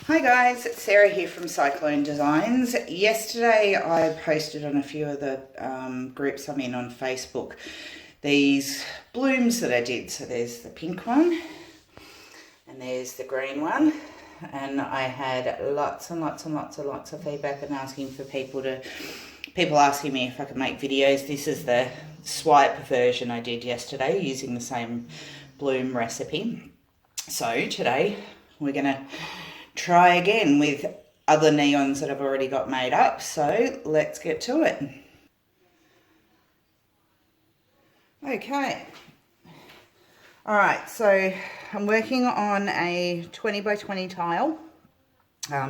Hi guys, it's Sarah here from Cyclone Designs. Yesterday I posted on a few of the groups I'm in on Facebook these blooms that I did. So there's the pink one and there's the green one, and I had lots and lots of feedback and asking for people asking me if I could make videos. This is the swipe version I did yesterday using the same bloom recipe. So today we're gonna try again with other neons that I've already got made up, so let's get to it. Okay, alright, so I'm working on a 20 by 20 tile,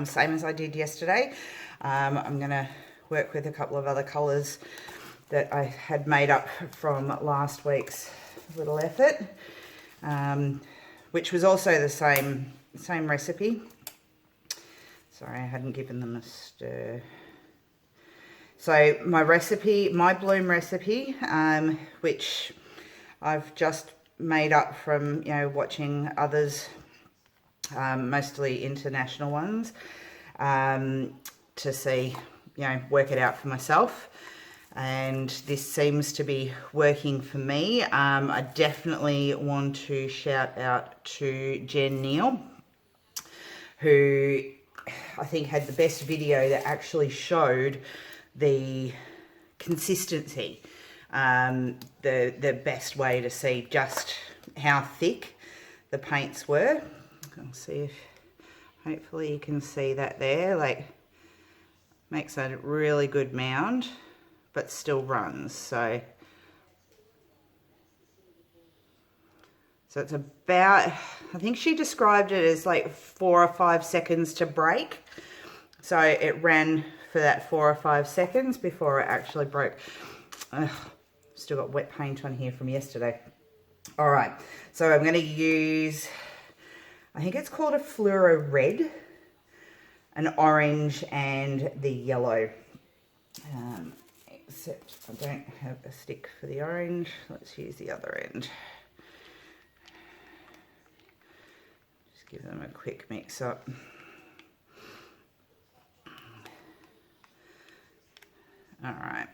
same as I did yesterday. I'm going to work with a couple of other colours that I had made up from last week's little effort, which was also the same recipe. Sorry, I hadn't given them a stir. So my bloom recipe, which I've just made up from, watching others, mostly international ones, to see, work it out for myself. And this seems to be working for me. I definitely want to shout out to Jen Neal, who I think had the best video that actually showed the consistency, the best way to see just how thick the paints were. I'll see if hopefully you can see that there, like makes a really good mound but still runs. So it's about, I think she described it as like 4 or 5 seconds to break. So it ran for that 4 or 5 seconds before it actually broke. Still got wet paint on here from yesterday. All right, so I'm going to use, I think it's called a fluoro red, an orange, and the yellow. Except I don't have a stick for the orange. Let's use the other end. Give them a quick mix up. All right.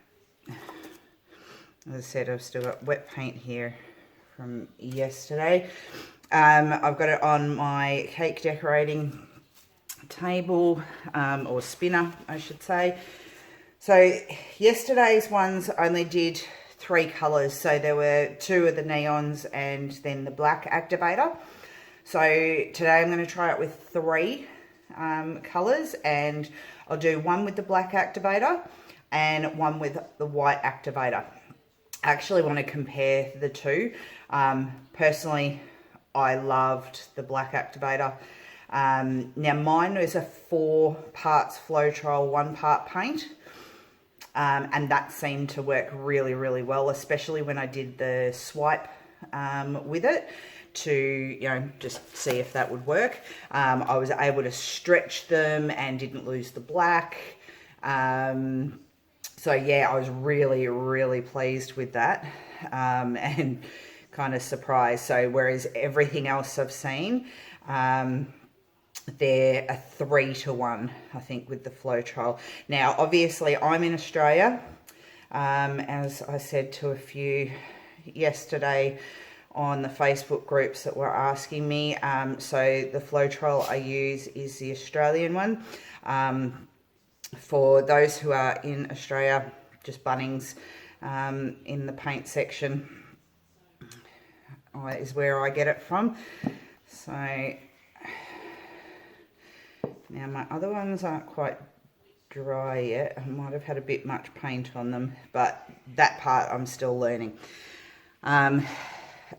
As I said, I've still got wet paint here from yesterday. I've got it on my cake decorating table, or spinner, I should say. So yesterday's ones only did 3 colours. So there were 2 of the neons and then the black activator. So today I'm going to try it with 3 colours, and I'll do one with the black activator and one with the white activator. I actually want to compare the two. Personally, I loved the black activator. Now mine was a 4 parts Floetrol, 1 part paint, and that seemed to work really, really well, especially when I did the swipe with it, to just see if that would work. I was able to stretch them and didn't lose the black. So yeah, I was really pleased with that, and kind of surprised. So whereas everything else I've seen, they're a 3 to 1, I think, with the Floetrol. Now obviously I'm in Australia, as I said to a few yesterday on the Facebook groups that were asking me. So the Floetrol I use is the Australian one. For those who are in Australia, just Bunnings, in the paint section is where I get it from. So now my other ones aren't quite dry yet. I might have had a bit much paint on them, but that part I'm still learning.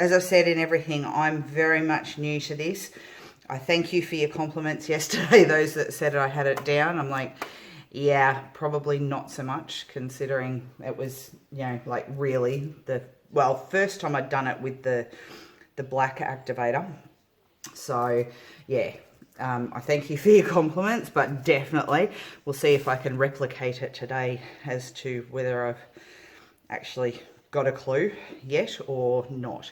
As I said in everything, I'm very much new to this. I thank you for your compliments yesterday, those that said I had it down. I'm like, yeah, probably not so much, considering it was, like really first time I'd done it with the black activator. So yeah, I thank you for your compliments, but definitely we'll see if I can replicate it today as to whether I've actually got a clue yet or not.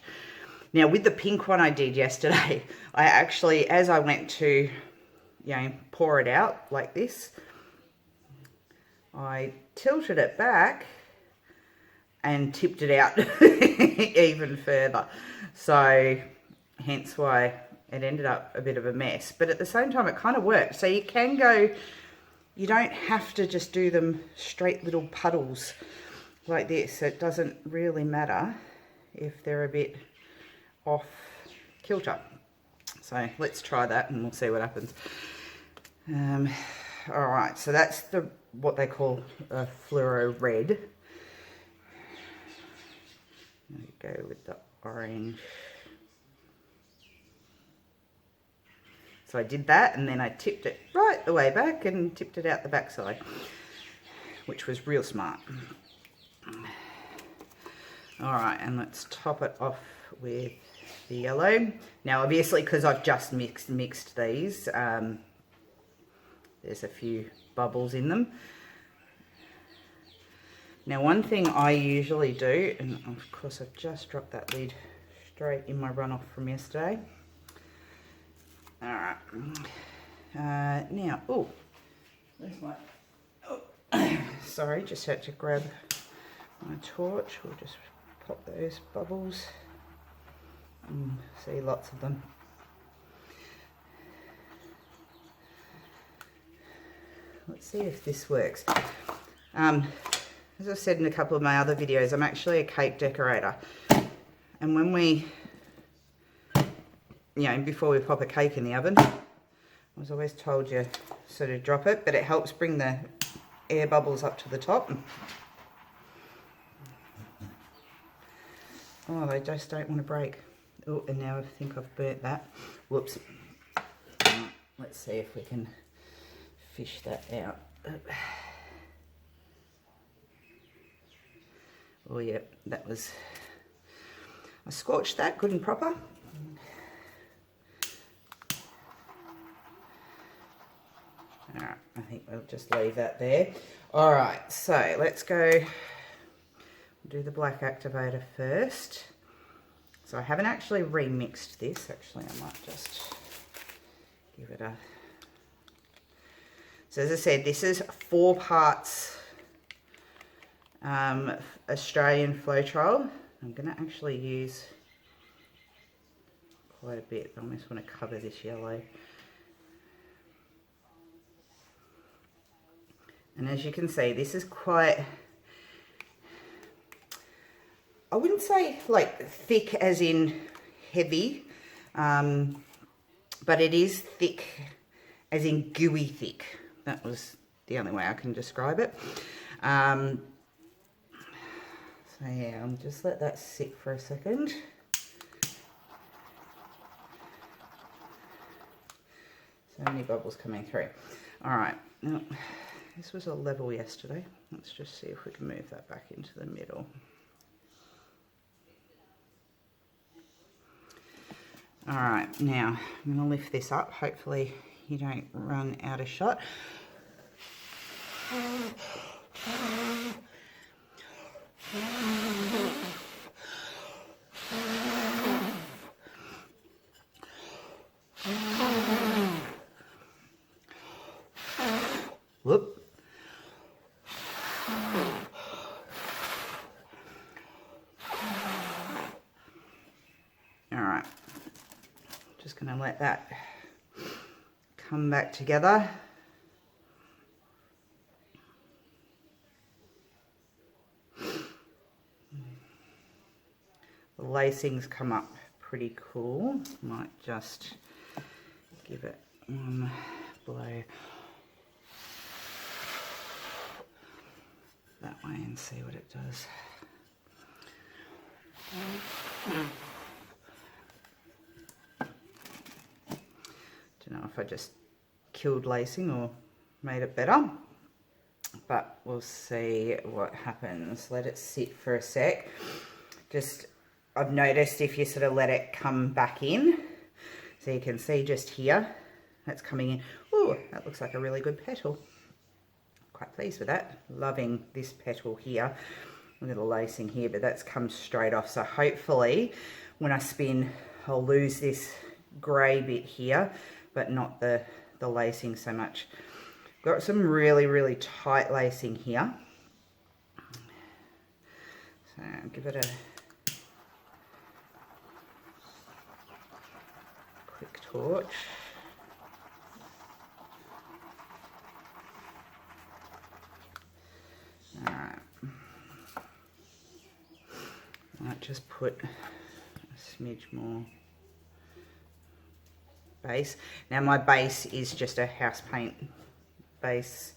Now with the pink one I did yesterday, I actually, as I went to you know, pour it out like this, I tilted it back and tipped it out even further. So hence why it ended up a bit of a mess. But at the same time, it kind of worked. So you can go, you don't have to just do them straight little puddles like this. It doesn't really matter if they're a bit off kilter. So let's try that and we'll see what happens. All right, so that's what they call a fluoro red. Go with the orange. So I did that, and then I tipped it right the way back and tipped it out the backside, which was real smart. All right, and let's top it off with the yellow. Now, obviously, because I've just mixed these, there's a few bubbles in them. Now, one thing I usually do, and of course I've just dropped that lid straight in my runoff from yesterday. All right. Now, oh, where's my, oh, sorry, just had to grab my torch. We'll just pop those bubbles. See lots of them. Let's see if this works. As I've said in a couple of my other videos, I'm actually a cake decorator. And when we, you know, before we pop a cake in the oven, I was always told you sort of drop it, but it helps bring the air bubbles up to the top. Oh, they just don't want to break. Oh, and now I think I've burnt that. Whoops. Let's see if we can fish that out. Oh yeah, that was, I scorched that good and proper. Alright, I think we'll just leave that there. Alright, so let's go do the black activator first. So I haven't actually remixed this, actually I might just give it a... So as I said, this is 4 parts Australian Floetrol. I'm going to actually use quite a bit. I almost want to cover this yellow. And as you can see, this is quite, I wouldn't say like thick as in heavy, but it is thick as in gooey thick. That was the only way I can describe it. So yeah, I'll just let that sit for a second. So many bubbles coming through. All right, now this was a level yesterday. Let's just see if we can move that back into the middle. All right, now I'm going to lift this up. Hopefully you don't run out of shot. Whoop. All right, just going to let that come back together. The lacings come up pretty cool. Might just give it one blow that way and see what it does. Don't know if I just killed lacing or made it better, but we'll see what happens. Let it sit for a sec. Just, I've noticed if you sort of let it come back in, so you can see just here, that's coming in. Ooh, that looks like a really good petal. Quite pleased with that. Loving this petal here. Look at the lacing here, but that's come straight off. So hopefully when I spin, I'll lose this grey bit here, but not the the lacing so much. Got some really, really tight lacing here. So I'll give it a quick torch. Alright. I might just put a smidge more base. Now my base is just a house paint base.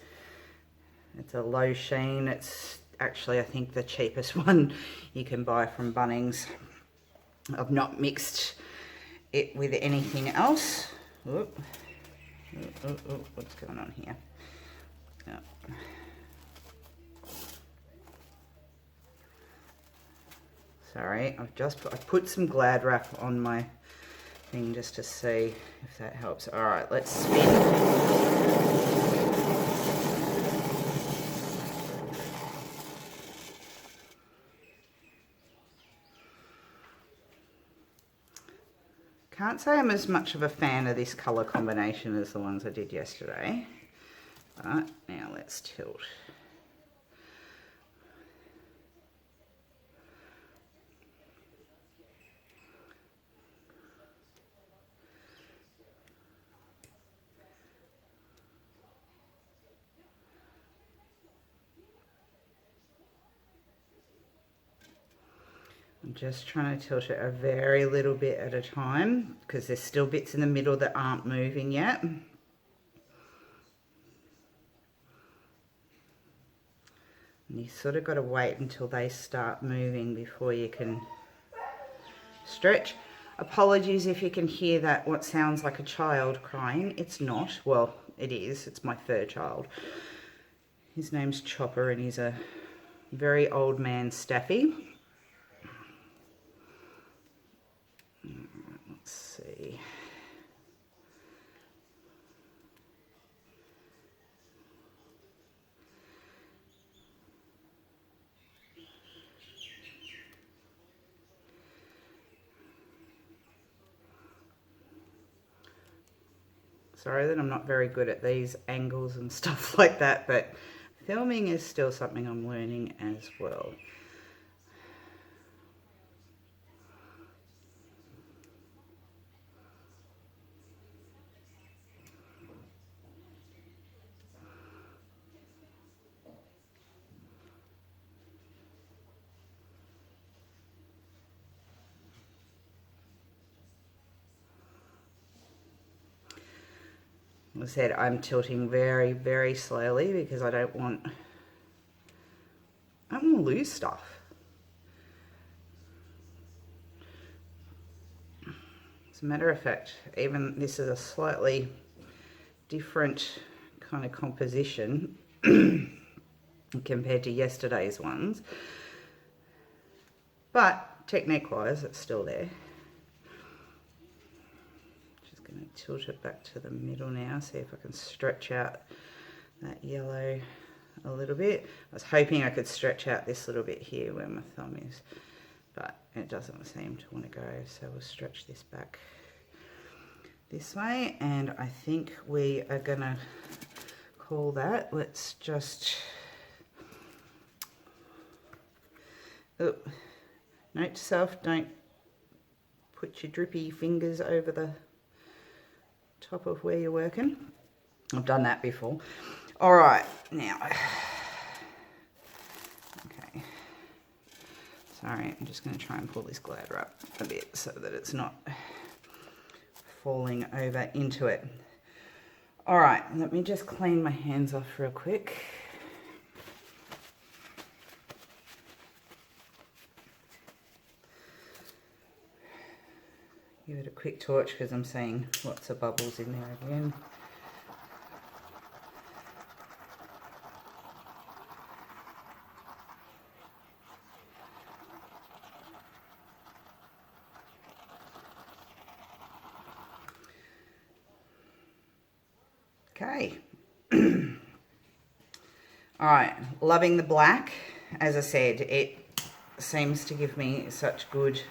It's a low sheen. It's actually, I think, the cheapest one you can buy from Bunnings. I've not mixed it with anything else. Oop. What's going on here? Oh. Sorry, I put some Glad wrap on my thing just to see if that helps. All right, let's spin. Can't say I'm as much of a fan of this colour combination as the ones I did yesterday. But now let's tilt. I'm just trying to tilt it a very little bit at a time because there's still bits in the middle that aren't moving yet. And you sort of got to wait until they start moving before you can stretch. Apologies if you can hear that, what sounds like a child crying. It's not. Well, it is. It's my third child. His name's Chopper and he's a very old man staffy. Let's see. Sorry that I'm not very good at these angles and stuff like that, but filming is still something I'm learning as well. As I said, I'm tilting very, very slowly because I don't want to lose stuff. As a matter of fact, even this is a slightly different kind of composition compared to yesterday's ones. But technique-wise, it's still there. Going to tilt it back to the middle now, see if I can stretch out that yellow a little bit. I was hoping I could stretch out this little bit here where my thumb is, but it doesn't seem to want to go, so we'll stretch this back this way, and I think we are going to call that. Let's just... Oh, note to self, don't put your drippy fingers over the top of where you're working. I've done that before. All right, now, okay, sorry, I'm just going to try and pull this Glad wrap a bit so that it's not falling over into it. All right, let me just clean my hands off real quick. Give it a quick torch because I'm seeing lots of bubbles in there again. Okay. All right, loving the black. As I said, it seems to give me such good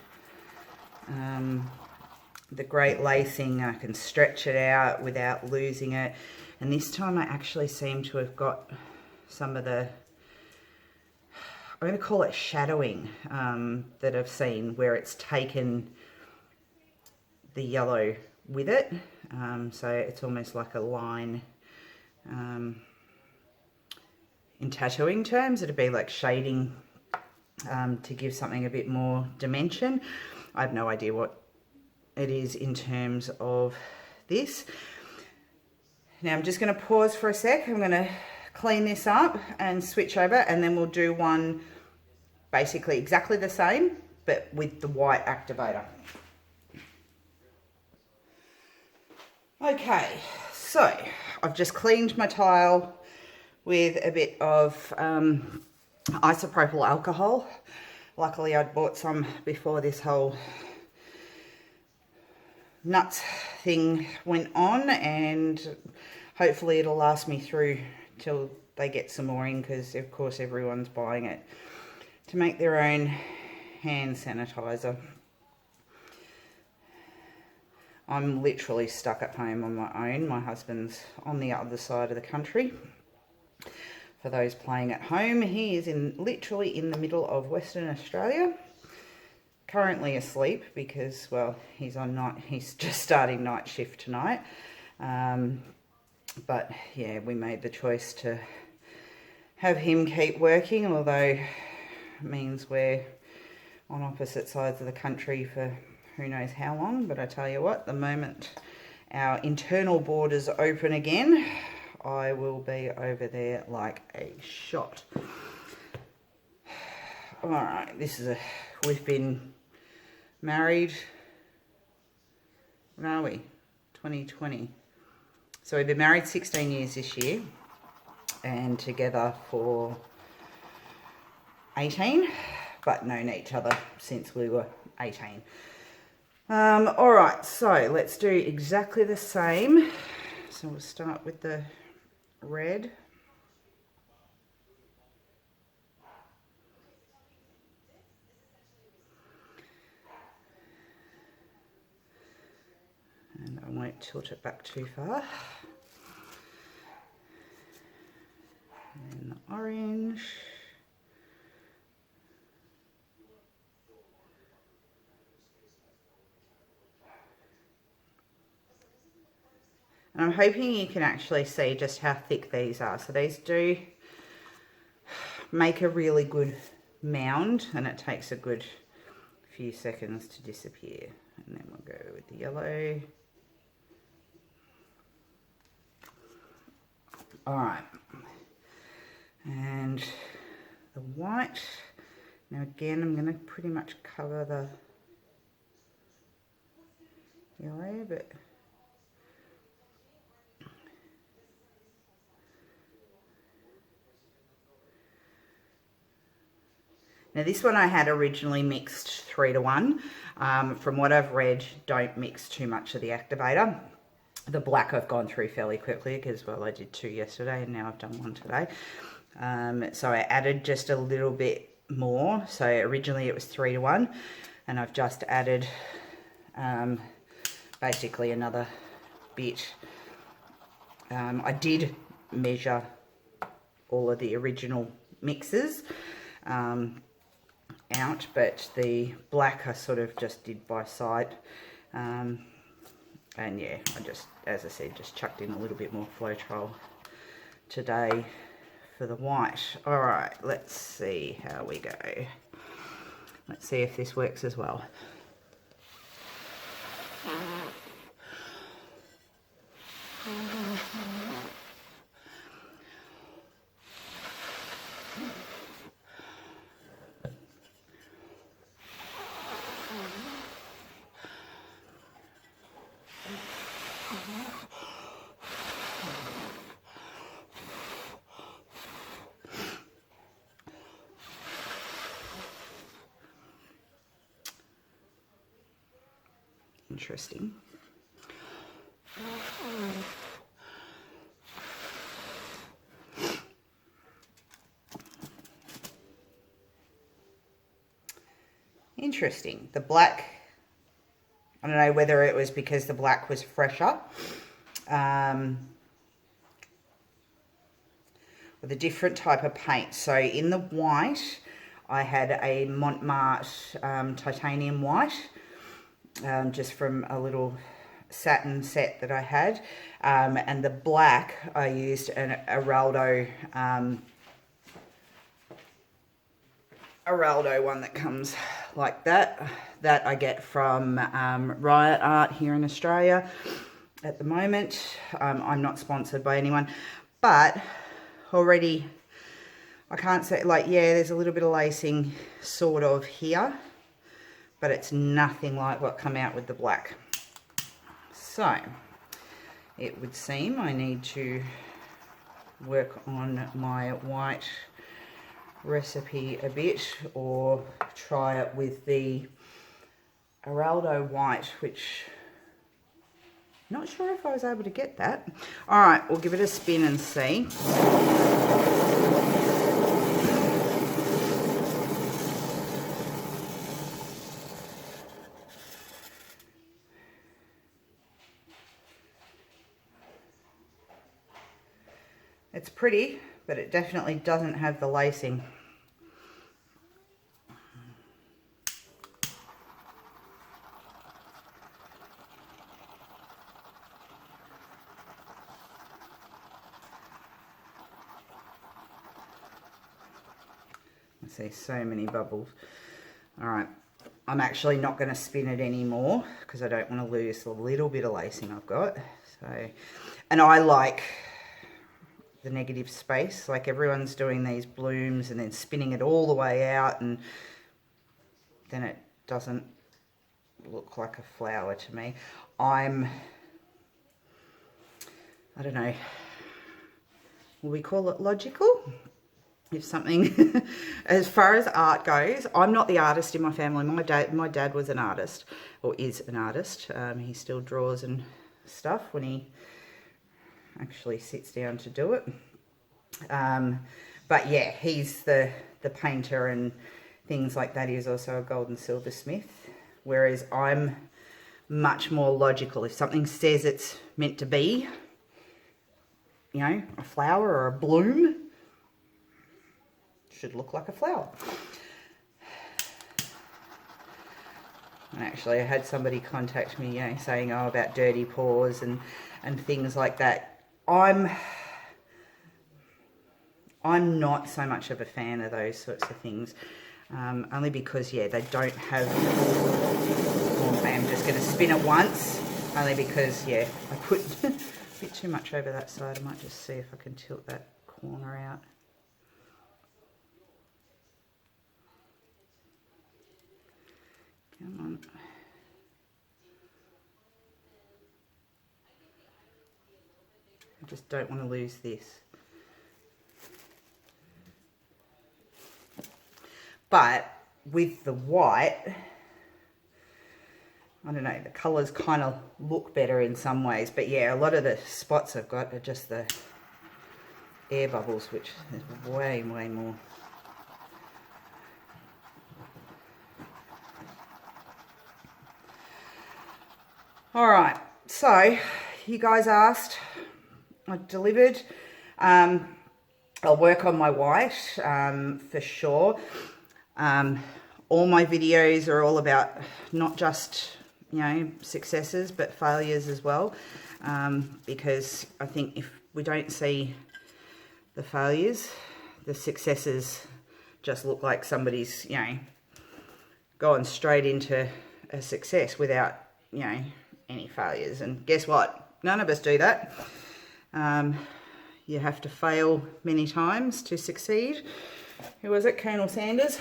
the great lacing. I can stretch it out without losing it. And this time I actually seem to have got some of the, I'm going to call it shadowing, that I've seen where it's taken the yellow with it. So it's almost like a line. In tattooing terms, it'd be like shading to give something a bit more dimension. I have no idea what it is in terms of this. Now I'm just going to pause for a sec. I'm going to clean this up and switch over, and then we'll do one basically exactly the same but with the white activator. Okay, so I've just cleaned my tile with a bit of isopropyl alcohol. Luckily I'd bought some before this whole nuts thing went on, and hopefully it'll last me through till they get some more in, because of course everyone's buying it to make their own hand sanitizer. I'm literally stuck at home on my own. My husband's on the other side of the country. For those playing at home, he is literally in the middle of Western Australia, currently asleep because, well, he's just starting night shift tonight. But yeah, we made the choice to have him keep working, although it means we're on opposite sides of the country for who knows how long. But I tell you what, the moment our internal borders open again, I will be over there like a shot. All right, we've been married, when are we? 2020. So we've been married 16 years this year and together for 18, but known each other since we were 18. All right, so let's do exactly the same. So we'll start with the red. And I won't tilt it back too far. And the orange. And I'm hoping you can actually see just how thick these are. So these do make a really good mound, and it takes a good few seconds to disappear. And then we'll go with the yellow. All right. And the white. Now again, I'm going to pretty much cover the yellow, but now this one I had originally mixed 3:1. From what I've read, don't mix too much of the activator. The black I've gone through fairly quickly because, well, I did 2 yesterday and now I've done 1 today. So I added just a little bit more. So originally it was 3:1, and I've just added basically another bit. I did measure all of the original mixes out, but the black I sort of just did by sight. And yeah, I just, as I said, just chucked in a little bit more Floetrol today for the white. All right, let's see how we go. Let's see if this works as well. Interesting. Interesting. The black I don't know whether it was because the black was fresher. With a different type of paint. So in the white, I had a Mont Mart Titanium White, just from a little satin set that I had. And the black, I used an Eraldo one that comes like that. That I get from Riot Art here in Australia at the moment. I'm not sponsored by anyone, but already I can't say, like, yeah, there's a little bit of lacing sort of here, but it's nothing like what come out with the black. So it would seem I need to work on my white recipe a bit, or try it with the Eraldo white, which not sure if I was able to get that. All right, we'll give it a spin and see. It's pretty, but it definitely doesn't have the lacing. I see so many bubbles. All right, I'm actually not going to spin it anymore because I don't want to lose the little bit of lacing I've got. So, and I like the negative space, like everyone's doing these blooms and then spinning it all the way out, and then it doesn't look like a flower to me. I don't know, will we call it logical? If something, as far as art goes, I'm not the artist in my family. My dad was an artist, or is an artist. He still draws and stuff when he actually sits down to do it. But yeah, he's the painter and things like that. He's also a gold and silversmith, whereas I'm much more logical. If something says it's meant to be, you know, a flower or a bloom, should look like a flower. And actually, I had somebody contact me, you know, saying, oh, about dirty paws and things like that. I'm not so much of a fan of those sorts of things, only because, yeah, they don't have, well, I'm just going to spin it once, only because, yeah, I put a bit too much over that side. I might just see if I can tilt that corner out. Come on. I just don't want to lose this. But with the white, I don't know, the colours kind of look better in some ways. But yeah, a lot of the spots I've got are just the air bubbles, which is way, way more. All right, so you guys asked, I delivered. I'll work on my white for sure. All my videos are all about not just, you know, successes, but failures as well, because I think if we don't see the failures, the successes just look like somebody's, you know, going straight into a success without, you know, any failures. And guess what? None of us do that. You have to fail many times to succeed. Who was it? Colonel Sanders.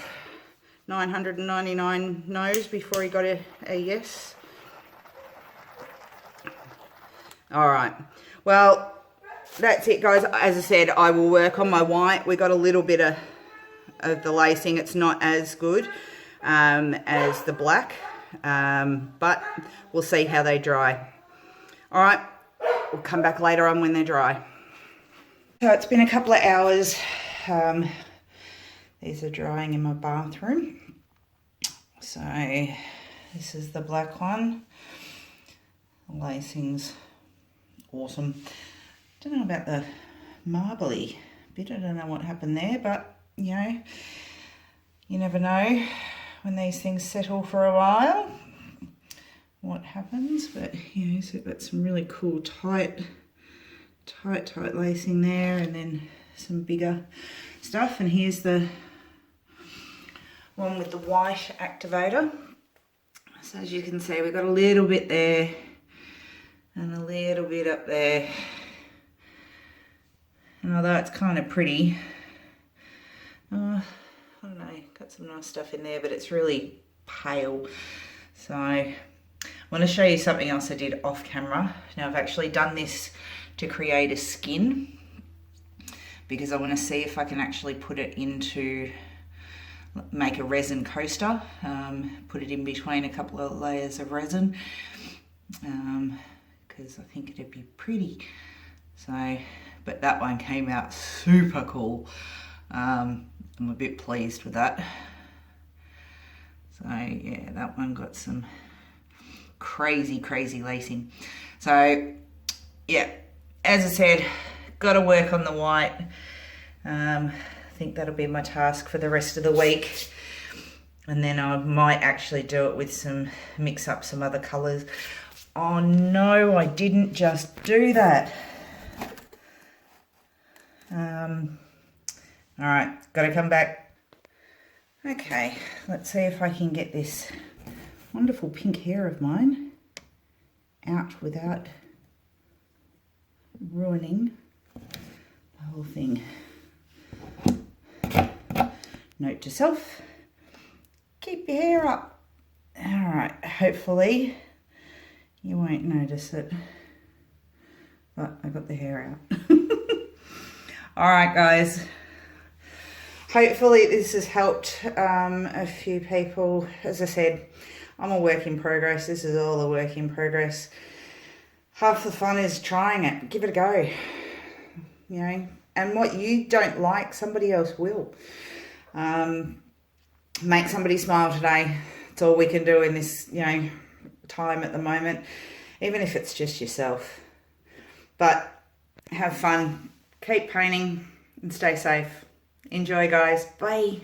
999 no's before he got a yes. All right. Well, that's it, guys. As I said, I will work on my white. We got a little bit of the lacing. It's not as good as the black, but we'll see how they dry. All right. We'll come back later on when they're dry. So it's been a couple of hours. These are drying in my bathroom. So This is the black one. The lacing's awesome. Don't know about the marbly bit. I don't know what happened there, but you know, you never know when these things settle for a while what happens. But you know, so got some really cool tight lacing there, and then some bigger stuff. And here's the one with the white activator. So as you can see, we've got a little bit there and a little bit up there. And although it's kind of pretty, I don't know, got some nice stuff in there, but it's really pale. So I want to show you something else I did off camera. Now I've actually done this to create a skin because I want to see if I can actually put it into, make a resin coaster, put it in between a couple of layers of resin, because I think it'd be pretty. So, but that one came out super cool. I'm a bit pleased with that. So yeah, that one got some crazy lacing. So yeah, as I said, got to work on the white. I think that'll be my task for the rest of the week. And then I might actually do it with some, mix up some other colours. Oh no, I didn't just do that. All right, got to come back. Okay, let's see if I can get this wonderful pink hair of mine out without ruining the whole thing. Note to self, keep your hair up. All right, hopefully you won't notice it, but I got the hair out. All right, guys. Hopefully this has helped a few people. As I said, I'm a work in progress. This is all a work in progress. Half the fun is trying it. Give it a go. You know, and what you don't like, somebody else will. Make somebody smile today. It's all we can do in this, you know, time at the moment, even if it's just yourself. But have fun, keep painting, and stay safe. Enjoy, guys. Bye.